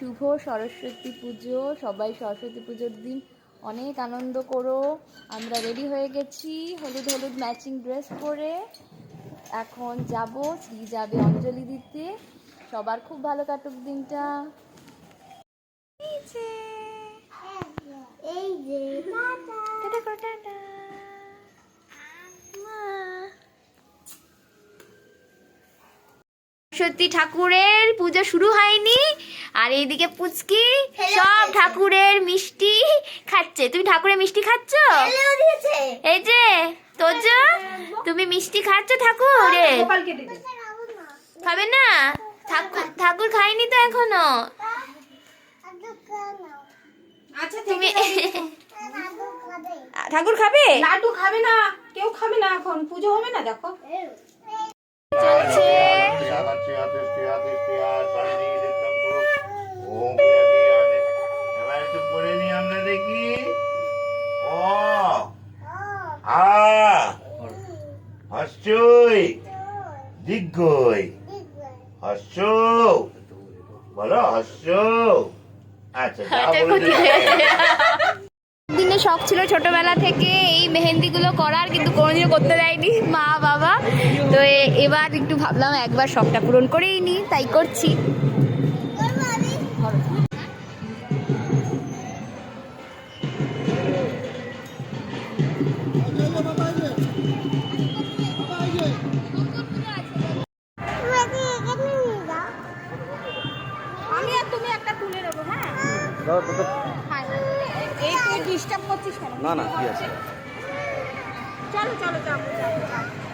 শুভ সরস্বতী পুজো। সবাই সরস্বতী পুজোর দিন অনেক আনন্দ করো। আমরা রেডি হয়ে গেছি হলুদ হলুদ ম্যাচিং ড্রেস পরে। এখন যাব, শ্রী যাবে অঞ্জলি দিতে। সবার খুব ভালো কাটুক দিনটা। সরস্বতী ঠাকুরের পুজো শুরু হয়নি, আর এইদিকে পুচকি সব ঠাকুরের মিষ্টি খাচ্ছে। তুমি ঠাকুরের মিষ্টি খাচ্ছ? এই যে তোজ, তুমি মিষ্টি খাচ্ছ ঠাকুরে? খাবে না? ঠাকুর খায়নি তো এখনো। তুমি ঠাকুর খাবে? লাড্ডু খাবে না, কেউ খাবে না, এখন পুজো হবে না। দেখো চলছে। দিনে শখ ছিল ছোটবেলা থেকে এই মেহেন্দিগুলো করার, কিন্তু কোনোদিনও করতে দেয়নি মা বাবা। তো এবার একটু ভাবলাম একবার শখটা পূরণ করেই নি, তাই করছি। আমি আর তুমি একটা তুলে নেবো। হ্যাঁ, এই তুই ডিস্টার্ব করছিস কেন? না না, কি আছে? চলো চলো, যাবো যাবো যাবো।